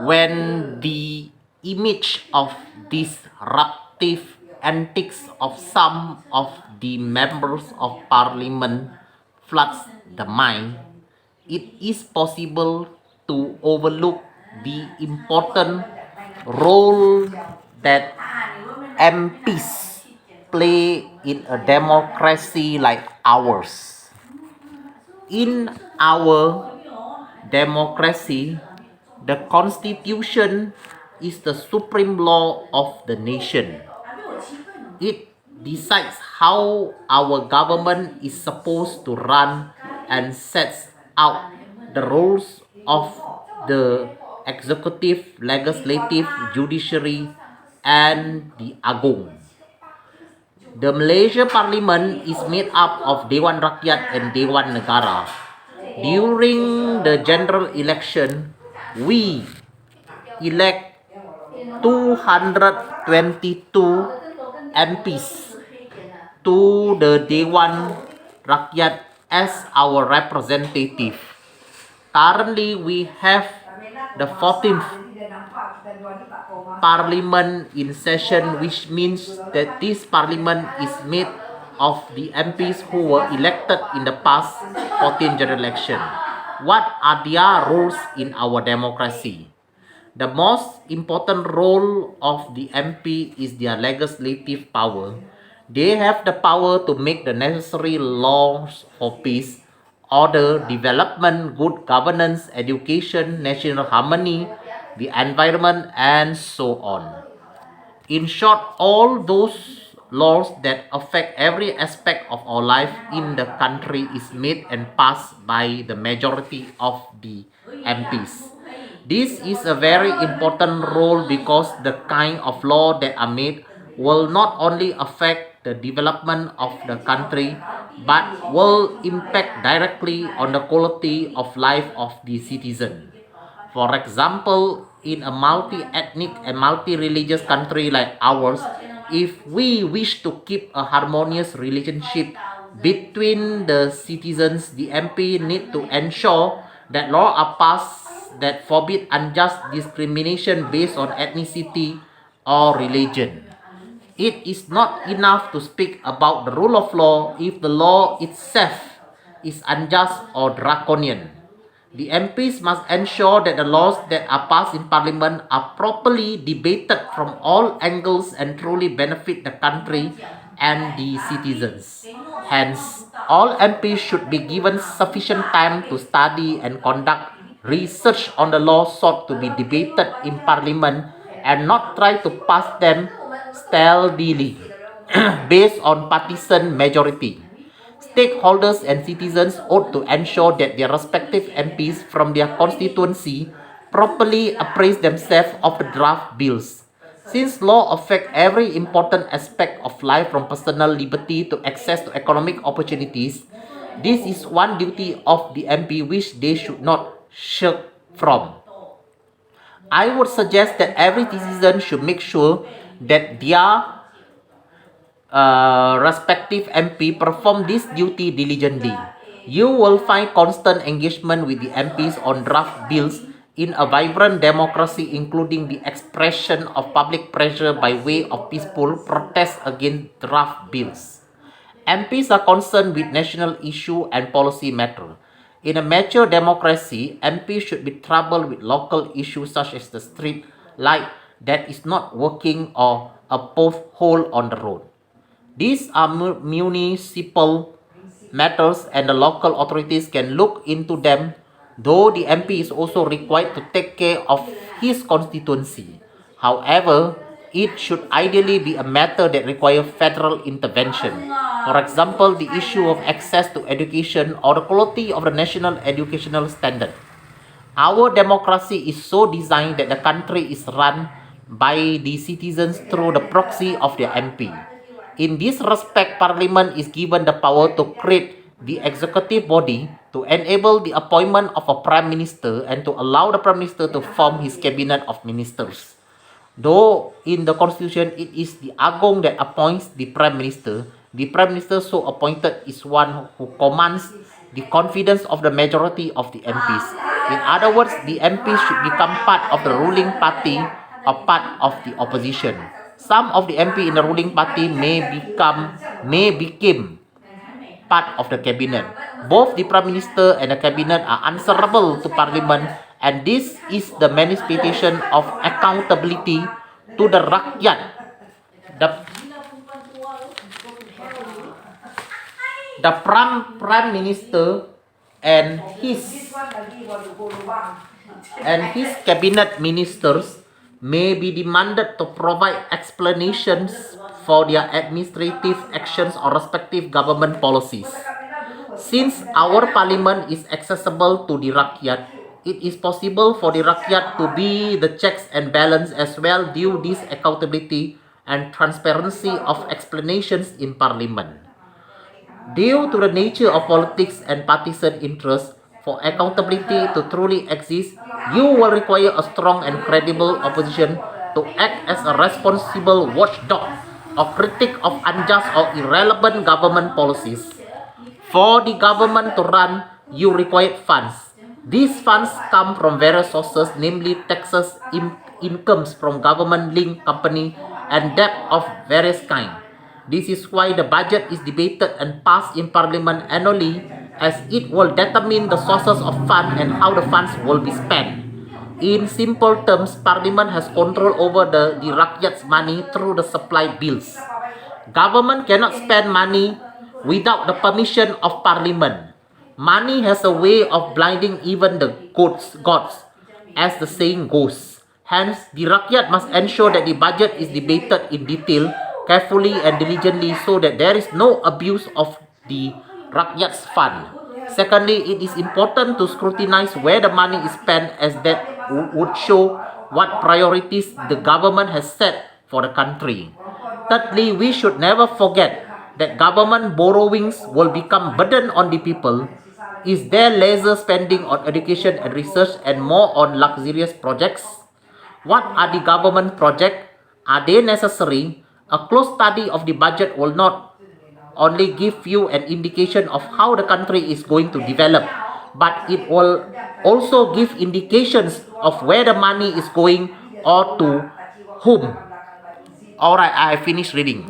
when the image of disruptive antics of some of the members of parliament floods the mind, it is possible to overlook the important role that MPs play in a democracy like ours. In our democracy, the Constitution is the supreme law of the nation. It decides how our government is supposed to run and sets out the roles of the executive, legislative, judiciary, and the Agong. The Malaysia Parliament is made up of Dewan Rakyat and Dewan Negara. During the general election, we elect 222 MPs to the Dewan Rakyat as our representative. Currently, we have the 14th parliament in session, which means that this parliament is made of the MPs who were elected in the past 14 general election. What are their roles in our democracy? The most important role of the MP is their legislative power. They have the power to make the necessary laws for peace, order, development, good governance, education, national harmony, the environment, and so on. In short, all those laws that affect every aspect of our life in the country is made and passed by the majority of the MPs. This is a very important role because the kind of law that are made will not only affect the development of the country but will impact directly on the quality of life of the citizen. For example, in a multi-ethnic and multi-religious country like ours, if we wish to keep a harmonious relationship between the citizens, the MP need to ensure that laws are passed that forbid unjust discrimination based on ethnicity or religion. It is not enough to speak about the rule of law if the law itself is unjust or draconian. The MPs must ensure that the laws that are passed in Parliament are properly debated from all angles and truly benefit the country and the citizens. Hence, all MPs should be given sufficient time to study and conduct research on the laws sought to be debated in Parliament and not try to pass them stealthily based on partisan majority. Stakeholders and citizens ought to ensure that their respective MPs from their constituency properly appraise themselves of the draft bills. Since law affect every important aspect of life from personal liberty to access to economic opportunities, this is one duty of the MP which they should not shirk from. I would suggest that every citizen should make sure that their respective MP perform this duty diligently. You will find constant engagement with the MPs on draft bills in a vibrant democracy, including the expression of public pressure by way of peaceful protest against draft bills. MPs are concerned with national issue and policy matter. In a mature democracy, MPs should be troubled with local issues such as the street light that is not working or a pothole on the road. These are municipal matters and the local authorities can look into them, though the MP is also required to take care of his constituency. However, it should ideally be a matter that requires federal intervention. For example, the issue of access to education or the quality of the national educational standard. Our democracy is so designed that the country is run by the citizens through the proxy of their MP. In this respect, Parliament is given the power to create the executive body, to enable the appointment of a Prime Minister, and to allow the Prime Minister to form his cabinet of ministers. Though in the Constitution it is the Agong that appoints the Prime Minister, the Prime Minister so appointed is one who commands the confidence of the majority of the MPs. In other words, the MPs should become part of the ruling party or part of the opposition. Some of the MP in the ruling party may become part of the cabinet. Both the Prime Minister and the cabinet are answerable to Parliament, and this is the manifestation of accountability to the rakyat. The Prime Minister and his cabinet ministers may be demanded to provide explanations for their administrative actions or respective government policies. Since our parliament is accessible to the rakyat, it is possible for the rakyat to be the checks and balance as well due this accountability and transparency of explanations in parliament. Due to the nature of politics and partisan interests, for accountability to truly exist, you will require a strong and credible opposition to act as a responsible watchdog or critic of unjust or irrelevant government policies. For the government to run, you require funds. These funds come from various sources, namely taxes, incomes from government-linked company, and debt of various kinds. This is why the budget is debated and passed in Parliament annually, as it will determine the sources of funds and how the funds will be spent. In simple terms, Parliament has control over the rakyat's money through the supply bills. Government cannot spend money without the permission of Parliament. Money has a way of blinding even the gods, as the saying goes. Hence, the rakyat must ensure that the budget is debated in detail, carefully and diligently so that there is no abuse of the rakyat's fund. Secondly, it is important to scrutinize where the money is spent, as that would show what priorities the government has set for the country. Thirdly, we should never forget that government borrowings will become burden on the people. Is there lesser spending on education and research and more on luxurious projects? What are the government projects? Are they necessary? A close study of the budget will not only give you an indication of how the country is going to develop, but it will also give indications of where the money is going or to whom. Alright, I finished reading.